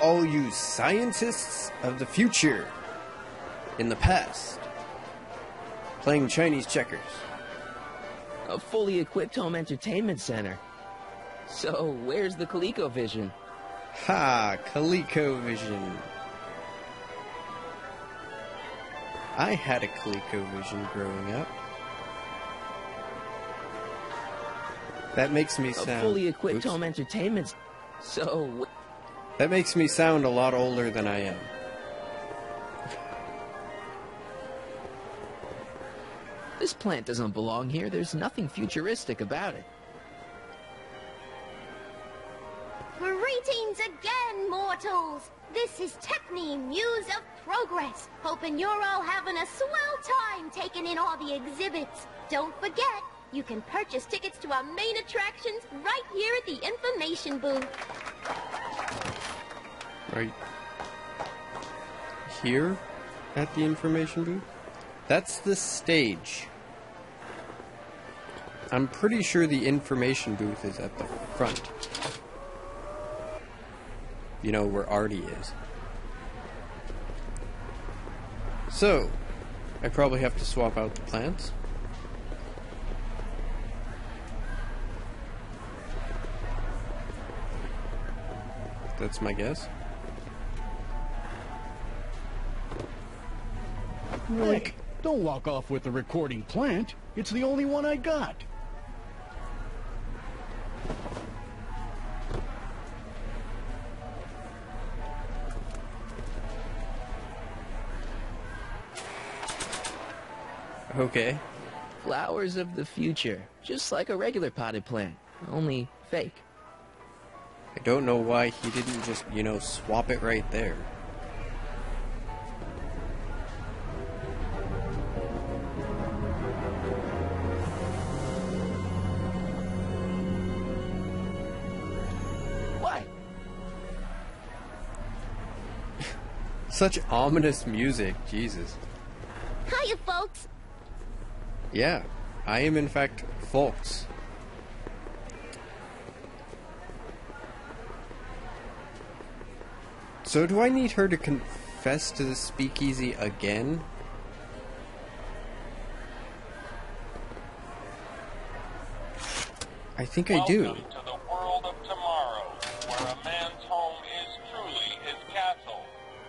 all you scientists of the future, in the past, playing Chinese checkers. A fully equipped home entertainment center. So, where's the ColecoVision? Ha! ColecoVision. I had a ColecoVision growing up. That makes me sound... A fully equipped home entertainment... So... That makes me sound a lot older than I am. This plant doesn't belong here. There's nothing futuristic about it. Greetings again, mortals! This is Techne, Muse of Progress. Hoping you're all having a swell time taking in all the exhibits. Don't forget, you can purchase tickets to our main attractions right here at the information booth. Right here at the information booth? That's the stage. I'm pretty sure the information booth is at the front. You know, where Artie is. So, I probably have to swap out the plants. That's my guess. Rick, don't walk off with the recording plant. It's the only one I got. Okay. Flowers of the future. Just like a regular potted plant. Only fake. I don't know why he didn't just, you know, swap it right there. What? Such ominous music, Jesus. Hiya, folks! Yeah, I am in fact folks. So do I need her to confess to the speakeasy again? I think I do. Welcome to the world of tomorrow, where a man's home is truly his castle.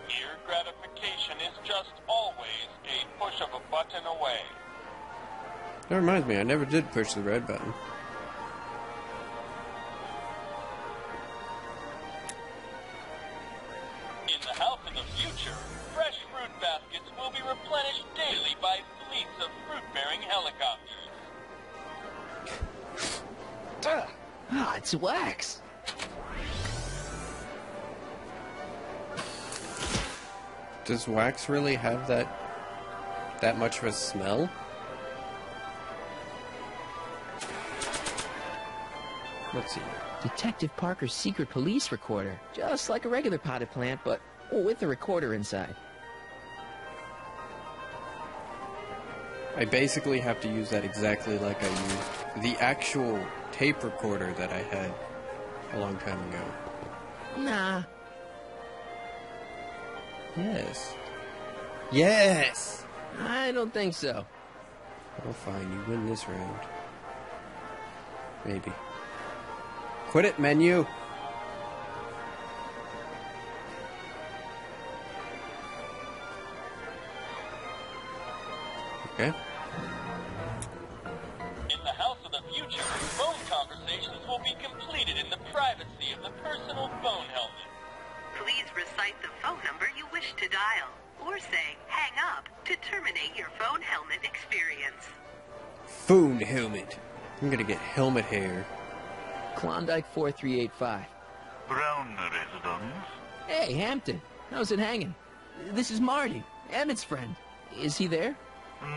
Here, gratification is just always a push of a button away. That reminds me, I never did push the red button. In the house of the future, fresh fruit baskets will be replenished daily by fleets of fruit-bearing helicopters. Ah, it's wax. Does wax really have that much of a smell? Let's see. Detective Parker's secret police recorder. Just like a regular potted plant, but with a recorder inside. I basically have to use that exactly like I used the actual tape recorder that I had a long time ago. Nah. Yes. Yes! I don't think so. Oh, fine. You win this round. Maybe. Quit it, menu! Okay. In the house of the future, phone conversations will be completed in the privacy of the personal phone helmet. Please recite the phone number you wish to dial, or say hang up to terminate your phone helmet experience. Phone helmet. I'm gonna get helmet hair. Klondike 4385. Brown residence. Hey, Hampton. How's it hanging? This is Marty, Emmett's friend. Is he there?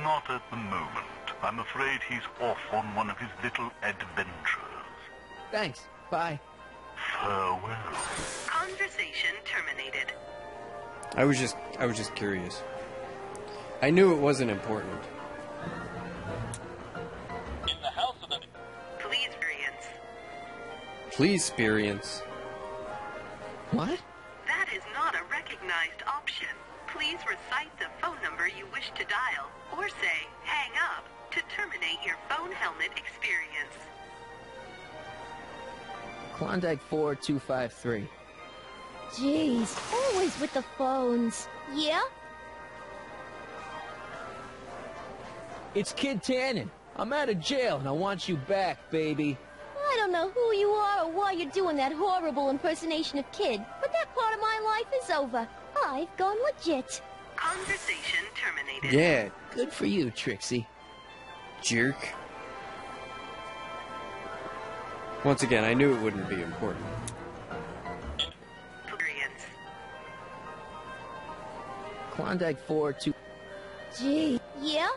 Not at the moment. I'm afraid he's off on one of his little adventures. Thanks. Bye. Farewell. Conversation terminated. I was just curious. I knew it wasn't important. In the house of the... Please experience. Please, experience. What? That option. Please recite the phone number you wish to dial, or say, hang up, to terminate your phone helmet experience. Klondike 4253. Jeez, always with the phones. Yeah? It's Kid Tannen. I'm out of jail and I want you back, baby. I don't know who you are or why you're doing that horrible impersonation of Kid, but that part of my life is over. I've gone legit. Conversation terminated. Yeah, Good for you, Trixie. jerk. Once again, I knew it wouldn't be important. Experience. Klondike 42. Gee. Yeah?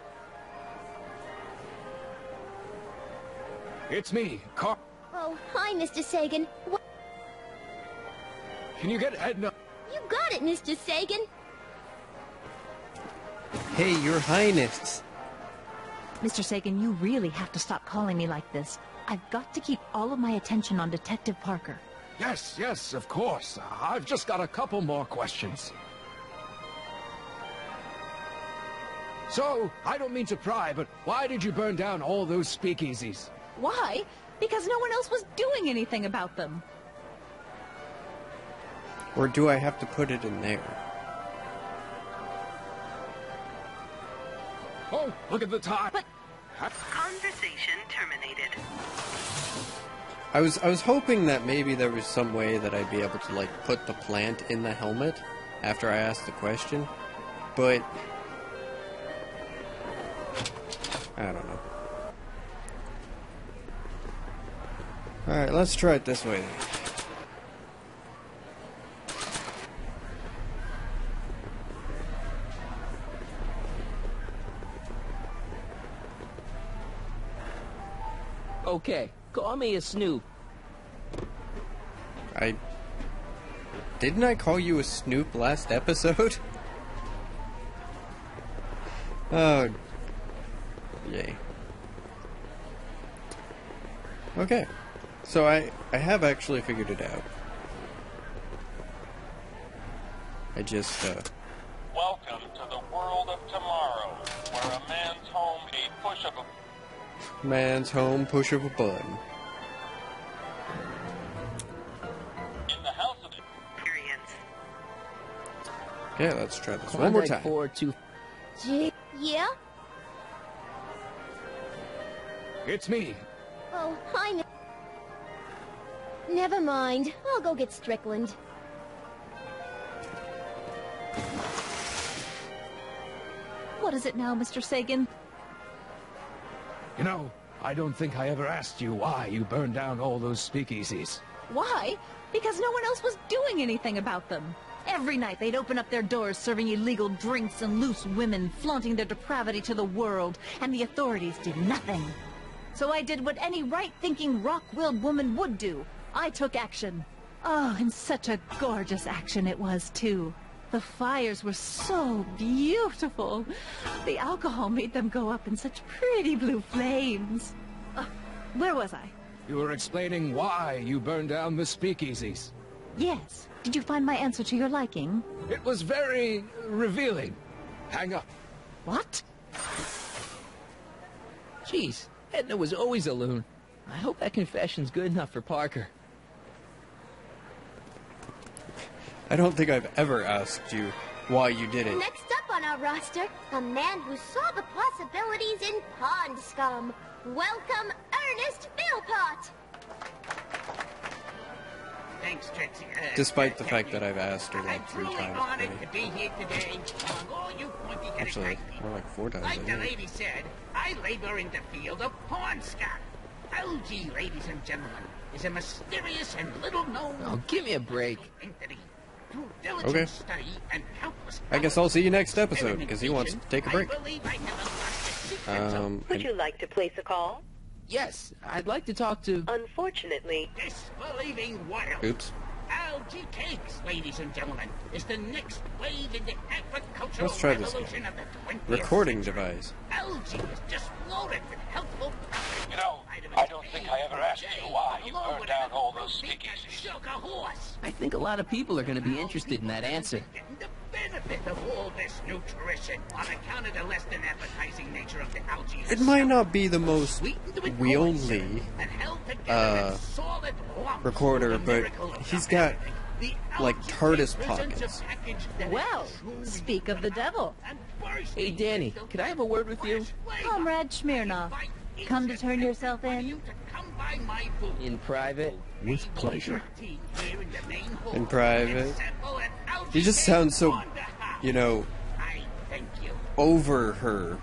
It's me, Carl. Oh, hi, Mr. Sagan. Can you get Edna? You got it, Mr. Sagan. Hey, Your Highness. Mr. Sagan, you really have to stop calling me like this. I've got to keep all of my attention on Detective Parker. Yes, yes, of course. I've just got a couple more questions. So, I don't mean to pry, but why did you burn down all those speakeasies? Why? Because no one else was doing anything about them. Or do I have to put it in there? Oh, look at the time. But Conversation terminated. I was hoping that maybe there was some way that I'd be able to, like, put the plant in the helmet after I asked the question, but I don't know. Alright, let's try it this way then. Okay, call me a snoop. Didn't I call you a snoop last episode? Oh, yay. Okay, so I have actually figured it out. I just, Welcome to the world of tomorrow, where a man's home a push of a... man's home, push of a button. In the house of the... Experience. Okay, let's try this one more Klondike time. 42. Gee. Yeah? It's me. Oh, hi, Never mind. I'll go get Strickland. what is it now, Mr. Sagan? You know, I don't think I ever asked you why you burned down all those speakeasies. Why? Because no one else was doing anything about them. Every night they'd open up their doors serving illegal drinks and loose women, flaunting their depravity to the world, and the authorities did nothing. So I did what any right-thinking, rock-willed woman would do. I took action. Oh, and such a gorgeous action it was, too. The fires were so beautiful. The alcohol made them go up in such pretty blue flames. Where was I? You were explaining why you burned down the speakeasies. Yes. Did you find my answer to your liking? It was very revealing. Hang up. What? Jeez, Edna was always a loon. I hope that confession's good enough for Parker. I don't think I've ever asked you why you did it. Next up on our roster, a man who saw the possibilities in pond scum. Welcome, Ernest Philpott. Thanks, Trixie. Despite the fact that I've asked her like 3 I'm truly times honored already. to be here today among all you pointy-headed Actually, nice people. more like 4 times. Like I the think. lady said, I labor in the field of pawn scum. LG, ladies and gentlemen, is a mysterious and little-known... Oh, give me a break. ...entity. Through diligent Okay. study and countless... I guess I'll see you next episode, because he wants to take a break. I believe I have unlocked the secrets of Would you like to place a call? Yes, I'd like to talk to... Unfortunately, disbelieving wild. Oops. Algae cakes, ladies and gentlemen, is the next wave in the agricultural Let's try this revolution of the 20th Recording century. device. Algae is just loaded with healthful properties. You know, I don't think I ever asked you why you burned down all those speakeasies. I think a lot of people are going to be interested in that answer. The benefits nutrition on account of the less than appetizing nature of the algae. It might not be the most Sweetened with wieldy moisture and held together in solid lumps recorder, through the but miracle of he's got compounding. The like algae TARDIS presents a pockets. package that Well, is truly speak of the devil. and bursting Hey, Danny, with could I have a word with you? fresh flavor. Comrade Smirnoff, come to turn yourself in? You to come by my booth. In private? With pleasure. In private. He just sounds so, you know, I thank you. over her.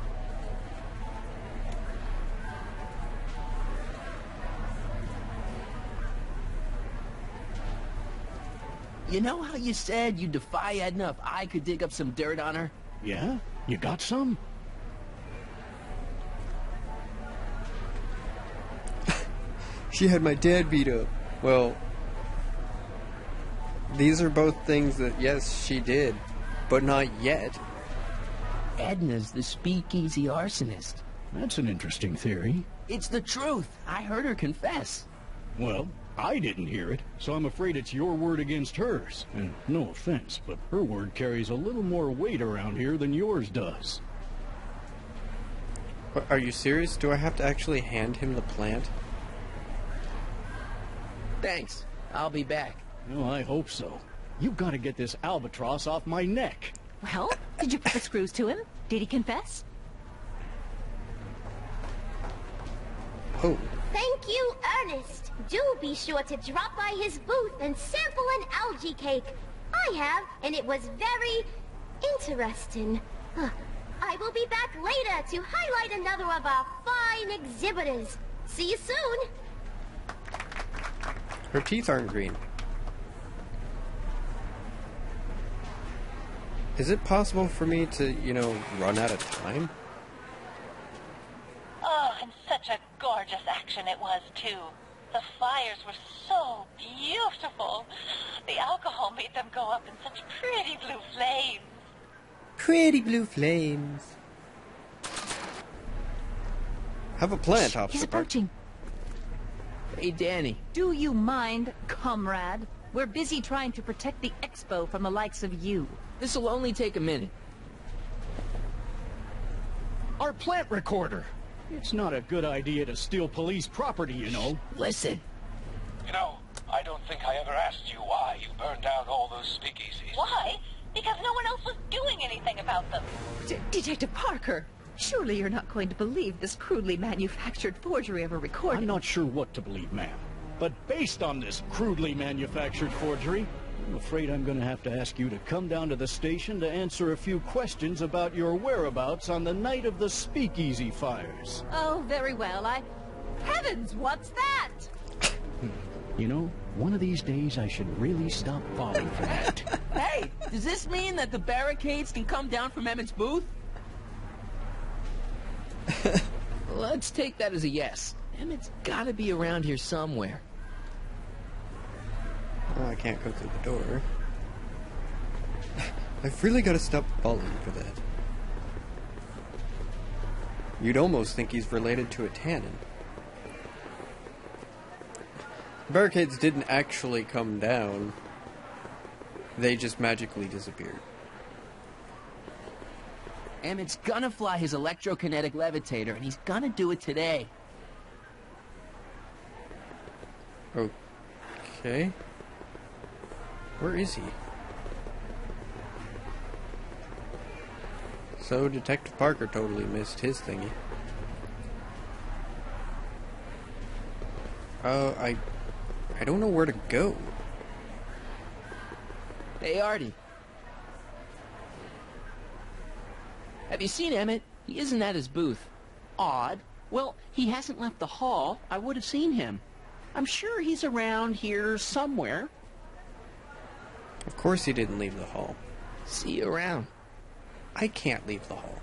You know how you said you'd defy Edna if I could dig up some dirt on her? Yeah? You got some? She had my dad beat up. Well, these are both things that, yes, she did, but not yet. Edna's the speakeasy arsonist. That's an interesting theory. It's the truth. I heard her confess. Well, I didn't hear it, so I'm afraid it's your word against hers. And no offense, but her word carries a little more weight around here than yours does. Are you serious? Do I have to actually hand him the plant? Thanks. I'll be back. Well, I hope so. You've got to get this albatross off my neck. Well, did you put the screws to him? Did he confess? Oh, Thank you, Ernest. Do be sure to drop by his booth and sample an algae cake. I have, and it was very interesting. I will be back later to highlight another of our fine exhibitors. See you soon. her teeth aren't green. Is it possible for me to, you know, run out of time? Oh, and such a gorgeous action it was, too. The fires were so beautiful. The alcohol made them go up in such pretty blue flames. Pretty blue flames. Have a plant, He's Officer Park. approaching. Hey, Danny. Do you mind, comrade? We're busy trying to protect the expo from the likes of you. This'll only take a minute. Our plant recorder! It's not a good idea to steal police property, you know. Listen. You know, I don't think I ever asked you why you burned down all those speakeasies. Why? Because no one else was doing anything about them. Detective Parker, surely you're not going to believe this crudely manufactured forgery of a recording. I'm not sure what to believe, ma'am. But based on this crudely manufactured forgery, I'm afraid I'm going to have to ask you to come down to the station to answer a few questions about your whereabouts on the night of the speakeasy fires. Oh, very well. Heavens, what's that? You know, one of these days I should really stop falling for that. Hey, does this mean that the barricades can come down from Emmett's booth? Let's take that as a yes. Emmett's gotta be around here somewhere. Oh, I can't go through the door. I've really got to stop falling for that. You'd almost think he's related to a tannin. The barricades didn't actually come down. They just magically disappeared. Emmett's gonna fly his electrokinetic levitator, and he's gonna do it today. Okay. Where is he? So Detective Parker totally missed his thingy. I don't know where to go. Hey, Artie. Have you seen Emmett? He isn't at his booth. Odd. Well, he hasn't left the hall. I would have seen him. I'm sure he's around here somewhere. Of course he didn't leave the hall. See you around. I can't leave the hall.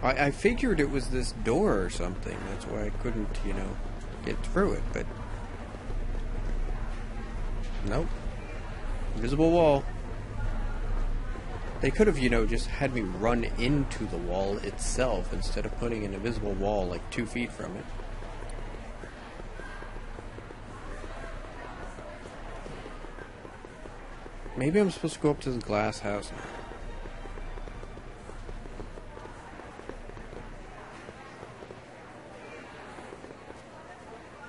I figured it was this door or something. That's why I couldn't, you know, get through it, but... Nope. Invisible wall. They could have, you know, just had me run into the wall itself instead of putting an invisible wall like 2 feet from it. Maybe I'm supposed to go up to the glass house.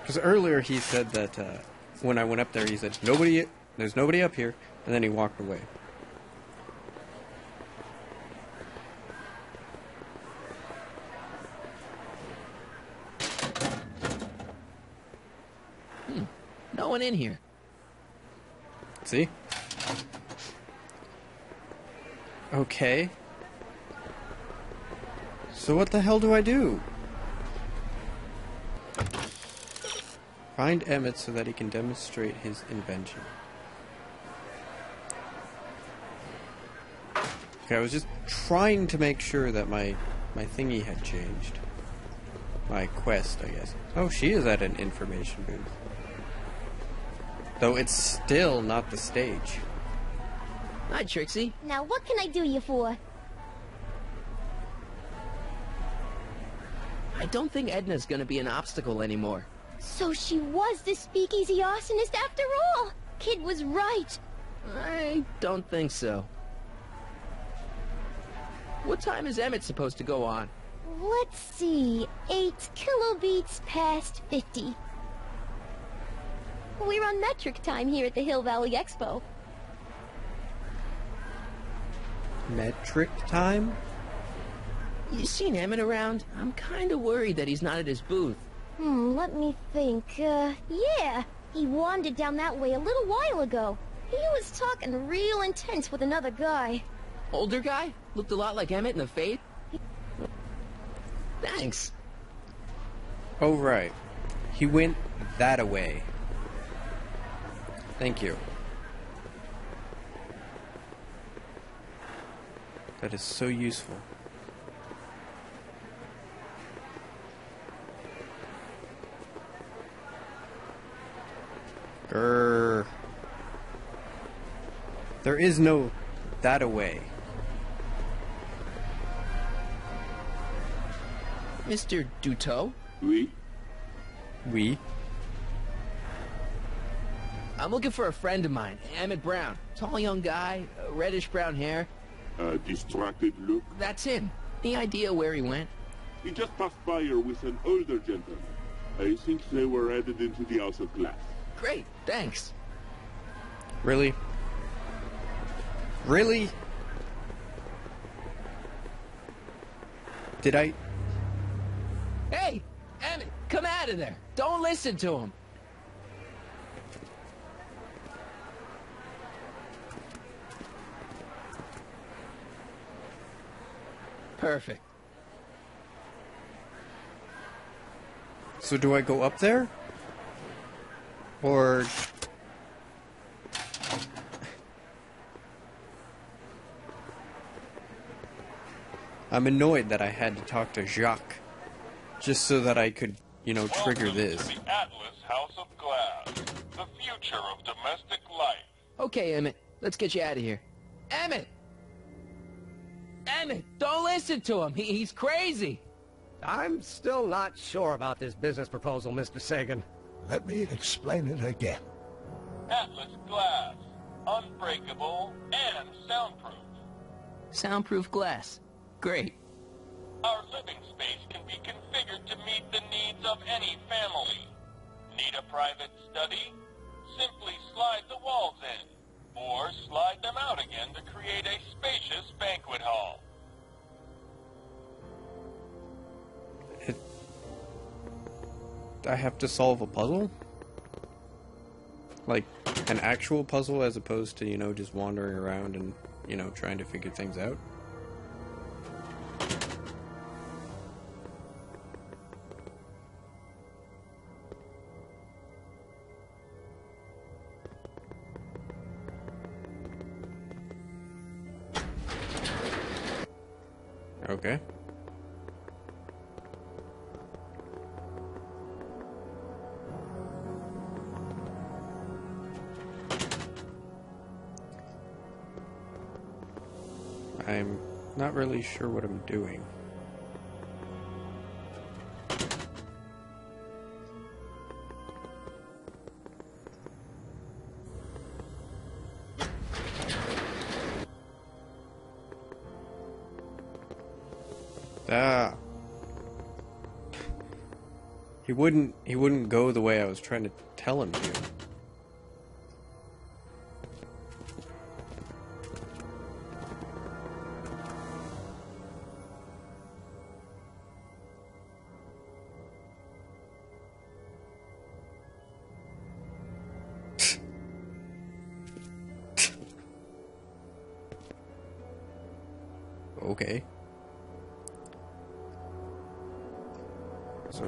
Because earlier he said that when I went up there, he said, there's nobody up here, and then he walked away. No one in here. See? Okay. So what the hell do I do? Find Emmett so that he can demonstrate his invention. Okay, I was just trying to make sure that my thingy had changed. My quest, I guess. Oh, she is at an information booth. Though it's still not the stage. Hi, Trixie. Now, what can I do you for? I don't think Edna's gonna be an obstacle anymore. So she was the speakeasy arsonist after all. Kid was right. I don't think so. What time is Emmett supposed to go on? Let's see. 8 kilobeats past 50. We're on metric time here at the Hill Valley Expo. Metric time? You seen Emmett around? I'm kinda worried that he's not at his booth. Let me think. Yeah. He wandered down that way a little while ago. He was talking real intense with another guy. Older guy? Looked a lot like Emmett in the fade? Thanks. Oh, right. He went that-a-way. Thank you. That is so useful. Grrr. There is no that-a-way. Mr. Duteau? Oui? We? I'm looking for a friend of mine, Emmett Brown. Tall young guy, reddish-brown hair. Distracted look? That's him. Any idea where he went? He just passed by here with an older gentleman. I think they were headed into the house of glass. Great, thanks. Really? Really? Did I... Hey, Emmett, come out of there. Don't listen to him. Perfect. So do I go up there? Or... I'm annoyed that I had to talk to Jacques. Just so that I could, you know, trigger this. Welcome to the Atlas House of Glass, the future of domestic life. Okay, Emmett, let's get you out of here. Emmett! Emmett, don't listen to him. He's crazy. I'm still not sure about this business proposal, Mr. Sagan. Let me explain it again. Atlas Glass, unbreakable and soundproof. Soundproof glass. Great. Our living space can be configured to meet the needs of any family. Need a private study? Simply slide the walls in, or slide them out again to create a spacious banquet hall. I have to solve a puzzle? Like, an actual puzzle as opposed to, you know, just wandering around and, you know, trying to figure things out? Okay. I'm not really sure what I'm doing. Ah. He wouldn't go the way I was trying to tell him to. Okay. So...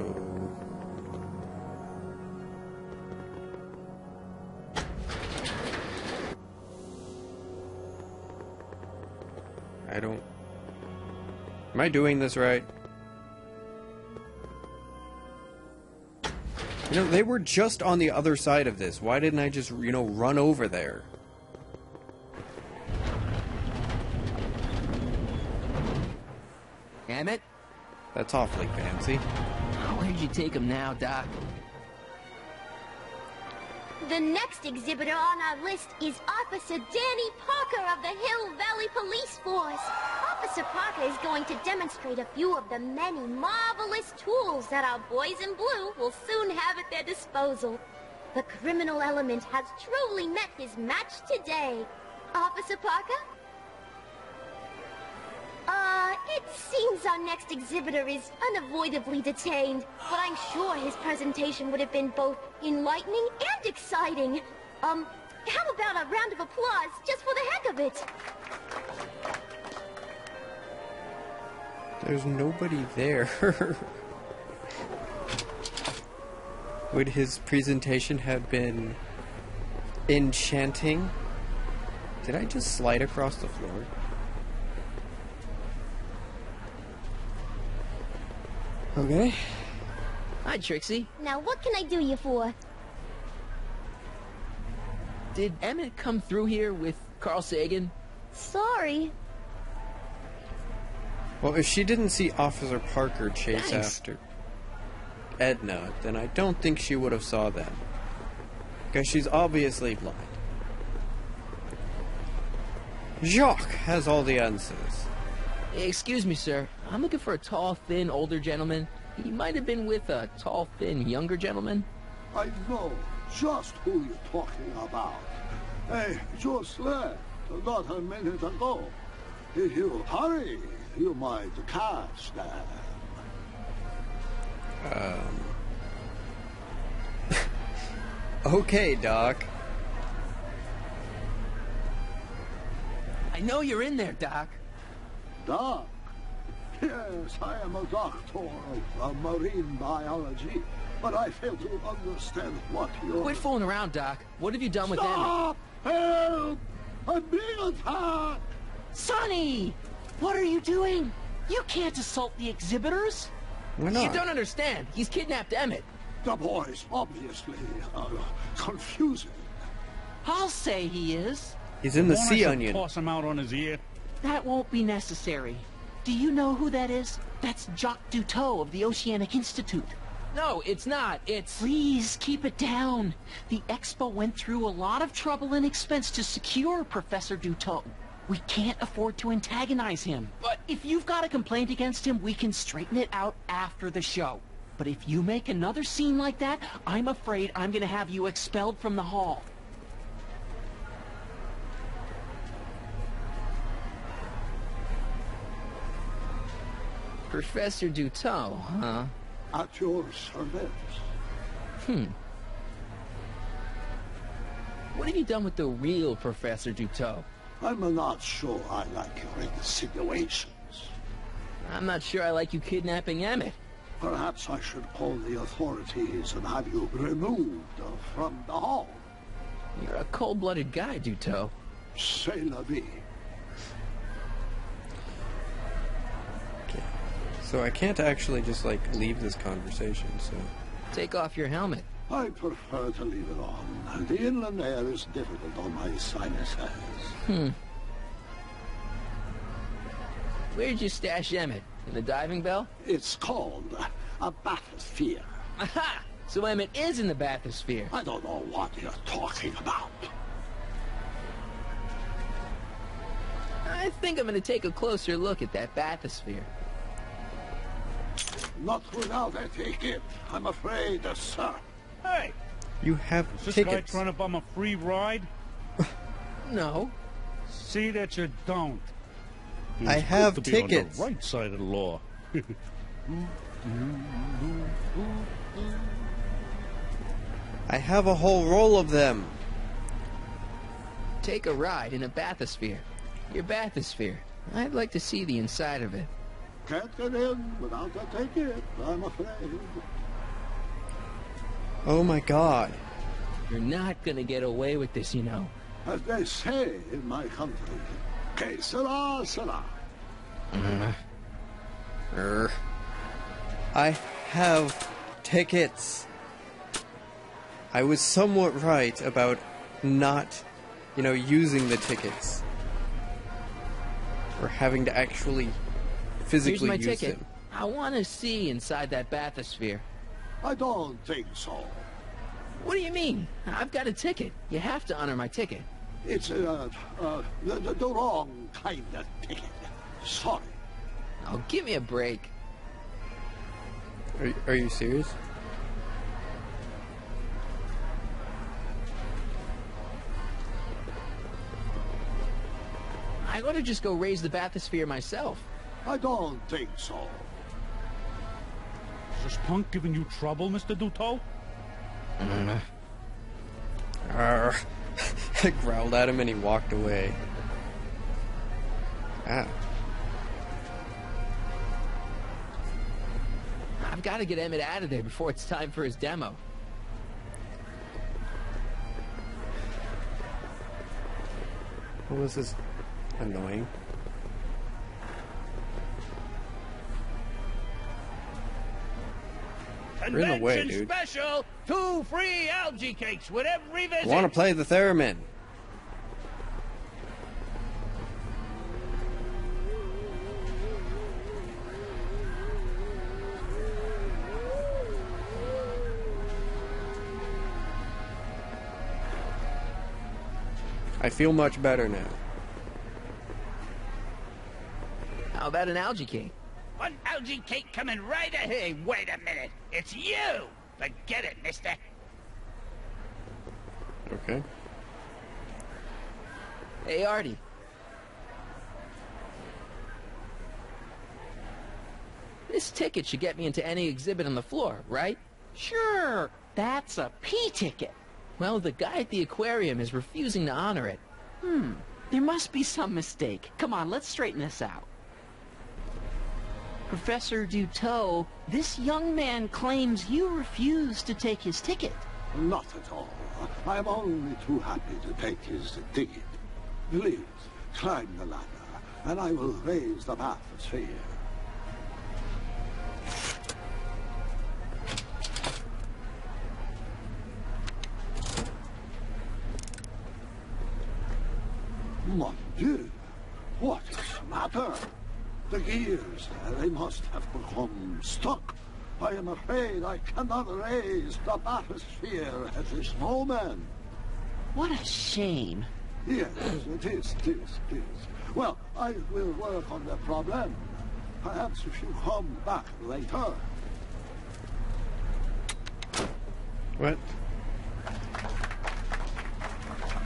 I don't... Am I doing this right? You know, they were just on the other side of this. Why didn't I just, you know, run over there? Emmett? That's awfully fancy. Where'd you take him now, Doc? The next exhibitor on our list is Officer Danny Parker of the Hill Valley Police Force. Officer Parker is going to demonstrate a few of the many marvelous tools that our boys in blue will soon have at their disposal. The criminal element has truly met his match today. Officer Parker? It seems our next exhibitor is unavoidably detained, but I'm sure his presentation would have been both enlightening and exciting. How about a round of applause just for the heck of it? There's nobody there. Would his presentation have been enchanting? Did I just slide across the floor? Okay. Hi, Trixie. Now what can I do you for? Did Emmett come through here with Carl Sagan? Sorry. Well, if she didn't see Officer Parker chase after Edna, then I don't think she would have saw them. Because she's obviously blind. Jacques has all the answers. Excuse me, sir. I'm looking for a tall, thin, older gentleman. He might have been with a tall, thin, younger gentleman. I know just who you're talking about. Hey, just left, not a minute ago. If you hurry, you might catch them. Okay, Doc. I know you're in there, Doc. Doc? Yes, I am a doctor of marine biology, but I fail to understand what you're... Quit fooling around, Doc. What have you done with Emmett? Stop! Help! I'm being attacked! Sonny! What are you doing? You can't assault the exhibitors. Why not? You don't understand. He's kidnapped Emmett. The boy's obviously confusing. I'll say he is. He's in the sea onion. Toss him out on his ear. That won't be necessary. Do you know who that is? That's Jacques Duteau of the Oceanic Institute. No, it's not. It's... Please, keep it down. The Expo went through a lot of trouble and expense to secure Professor Duteau. We can't afford to antagonize him. But if you've got a complaint against him, we can straighten it out after the show. But if you make another scene like that, I'm afraid I'm going to have you expelled from the hall. Professor Duteau, huh? At your service. What have you done with the real Professor Duteau? I'm not sure I like your insinuations. I'm not sure I like you kidnapping Emmett. Perhaps I should call the authorities and have you removed from the hall. You're a cold-blooded guy, Duteau. C'est la vie. Okay. So I can't actually just, like, leave this conversation, so... Take off your helmet. I prefer to leave it on. The inland air is difficult on my sinuses. Where'd you stash Emmett? In the diving bell? It's called a bathysphere. Aha! So Emmett is in the bathysphere. I don't know what you're talking about. I think I'm going to take a closer look at that bathysphere. Not without a ticket, I'm afraid, sir. Hey! You have Is this tickets. guy trying to bum a free ride? No. See that you don't. I It's have good to be on tickets. the right side of the law. I have a whole roll of them. Take a ride in a bathysphere. Your bathysphere. I'd like to see the inside of it. Can't get in without a ticket, I'm afraid. Oh my god. You're not gonna get away with this, you know. As they say in my country, que sera, sera. I have tickets. I was somewhat right about not, using the tickets. Or having to actually physically Here's my use ticket. them. I want to see inside that bathysphere. I don't think so. What do you mean? I've got a ticket. You have to honor my ticket. It's the wrong kind of ticket. Sorry. Oh, give me a break. Are you serious? I ought to just go raise the bathysphere myself. I don't think so. Is this punk giving you trouble, Mr. Duto? I growled at him and he walked away. Ah. I've got to get Emmett out of there before it's time for his demo. What was this? Annoying. You're in the way, dude. Special! 2 free algae cakes with every visit! I want to play the theremin. I feel much better now. How about an algae cake? One algae cake coming right ahead. Hey, wait a minute. It's you! Forget it, mister. Okay. Hey, Artie. This ticket should get me into any exhibit on the floor, right? Sure. That's a P ticket. Well, the guy at the aquarium is refusing to honor it. There must be some mistake. Come on, let's straighten this out. Professor Duto, this young man claims you refused to take his ticket. Not at all. I'm only too happy to take his ticket. Please, climb the ladder, and I will raise the bathysphere. Mon Dieu! What is the matter? The gears, they must have become stuck. I am afraid I cannot raise the bathysphere at this moment. What a shame. Yes, it is. Well, I will work on the problem. Perhaps if you come back later. What?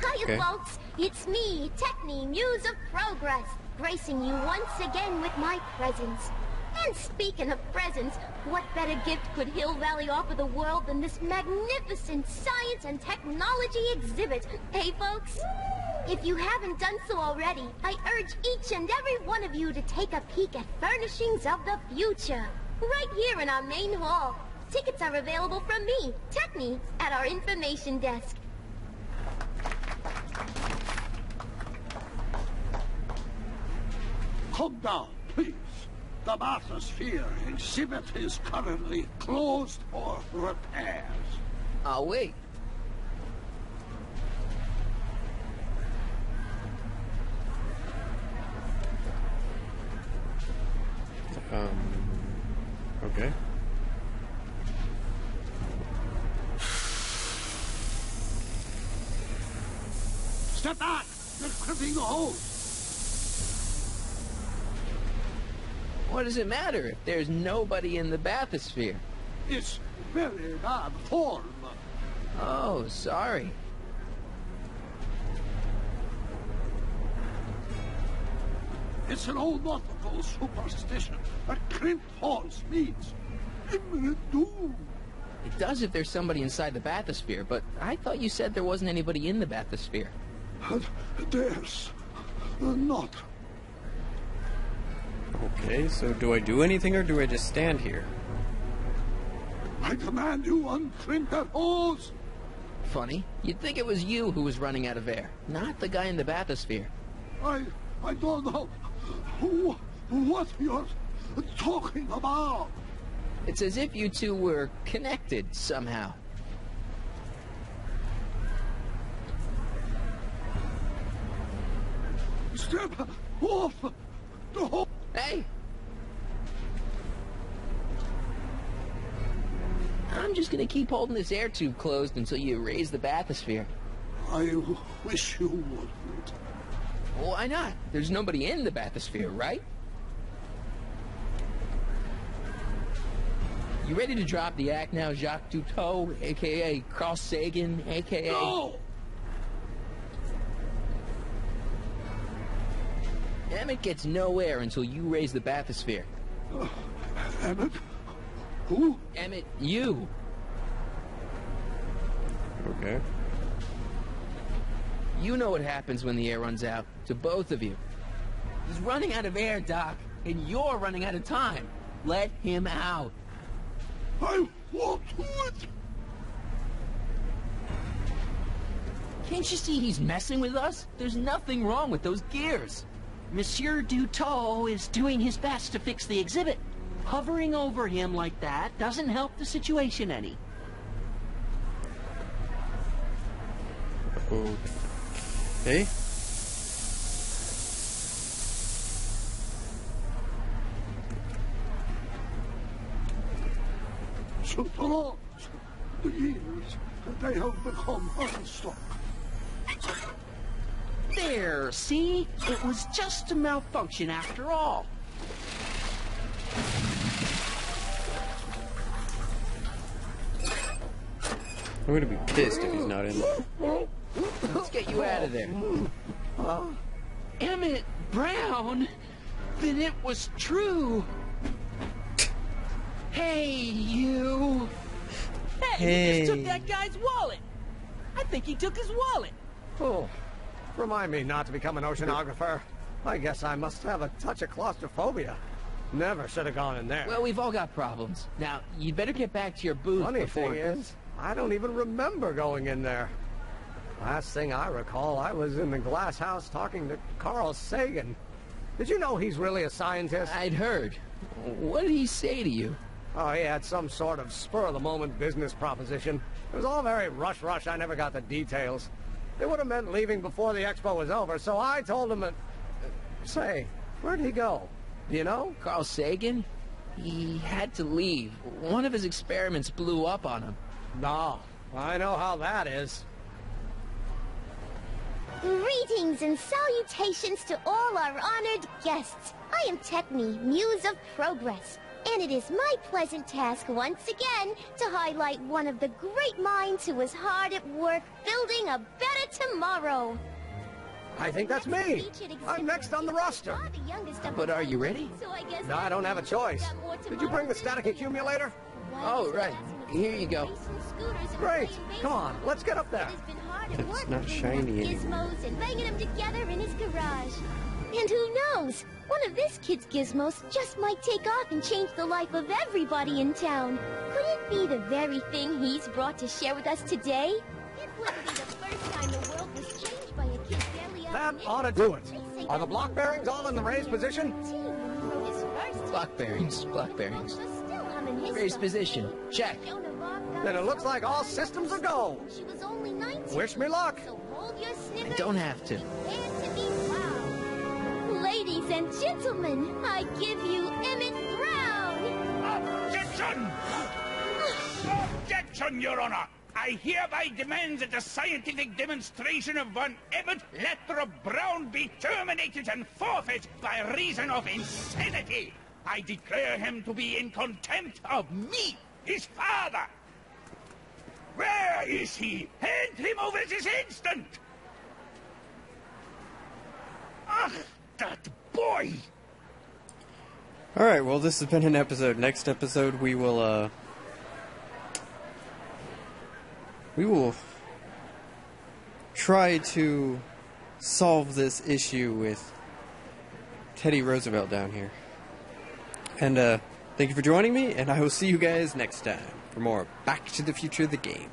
Hiya, Okay. folks. It's me, Techne, Muse of Progress, gracing you once again with my presence. And speaking of presents, what better gift could Hill Valley offer the world than this magnificent science and technology exhibit? Hey, folks? If you haven't done so already, I urge each and every one of you to take a peek at Furnishings of the Future, right here in our main hall. Tickets are available from me, Techne, at our information desk. Come down, please. The bathysphere exhibit is currently closed for repairs. I'll wait. Okay. Step back! You're gripping the hose! What does it matter if there's nobody in the bathysphere? It's very bad form. Oh, sorry. It's an old nautical superstition that crimped horse means imminent doom. It does if there's somebody inside the bathysphere, but I thought you said there wasn't anybody in the bathysphere. There's not. Okay, so do I do anything or do I just stand here? I command you uncrimp that hose. Funny. You'd think it was you who was running out of air, not the guy in the bathysphere. I don't know what you're talking about. It's as if you two were connected somehow. Step off the hose. Hey! I'm just gonna keep holding this air tube closed until you raise the bathysphere. I wish you wouldn't. Why not? There's nobody in the bathysphere, right? You ready to drop the act now, Jacques Cousteau, a.k.a. Carl Sagan, a.k.a. No! Emmett gets no air until you raise the bathysphere. Emmett? Who? Emmett, you. Okay. You know what happens when the air runs out, to both of you. He's running out of air, Doc, and you're running out of time. Let him out. I won't do it. Can't you see he's messing with us? There's nothing wrong with those gears. Monsieur Duteau is doing his best to fix the exhibit. Hovering over him like that doesn't help the situation any. Okay. So the years they have become unstuck. There, see? It was just a malfunction after all. I'm gonna be pissed if he's not in there. Let's get you out of there. Emmett Brown? Then it was true. Hey, you. Hey. He just took that guy's wallet. I think he took his wallet. Oh, remind me not to become an oceanographer. I guess I must have a touch of claustrophobia. Never should have gone in there. Well, we've all got problems. Now, you'd better get back to your booth Funny before... thing is, I don't even remember going in there. Last thing I recall, I was in the glass house talking to Carl Sagan. Did you know he's really a scientist? I'd heard. What did he say to you? Oh, he had some sort of spur-of-the-moment business proposition. It was all very rush. I never got the details. It would have meant leaving before the expo was over, so I told him that... Say, where'd he go? Do you know? Carl Sagan? He had to leave. One of his experiments blew up on him. No, I know how that is. Greetings and salutations to all our honored guests. I am Techne, Muse of Progress, and it is my pleasant task once again to highlight one of the great minds who was hard at work building a better tomorrow. I think that's me. I'm next on the roster. But are you ready? No, I don't have a choice. Did you bring the static accumulator? Oh, right. Here you go. Great. Come on, let's get up there. It's not shiny anymore. Gizmos and banging them together in his garage. And who knows? One of this kid's gizmos just might take off and change the life of everybody in town. Could it be the very thing he's brought to share with us today? It wouldn't be the first time the world was changed by a kid barely out. That ought to do it. Are the block bearings all in the raised position? Block bearings. Raised position. Check. Then it looks like all systems are go. She was only 19. Wish me luck. So hold your I snippers. don't have to. Prepare to be wowed. Ladies and gentlemen, I give you Emmett Brown. Objection! Objection, Your Honor! I hereby demand that the scientific demonstration of one Emmett Lathrop Brown be terminated and forfeit by reason of insanity. I declare him to be in contempt of me, his father. Where is he? Hand him over this instant! Ugh, that boy! Alright, well, this has been an episode. Next episode, we will try to solve this issue with Teddy Roosevelt down here. And, thank you for joining me, and I will see you guys next time for more Back to the Future the Game.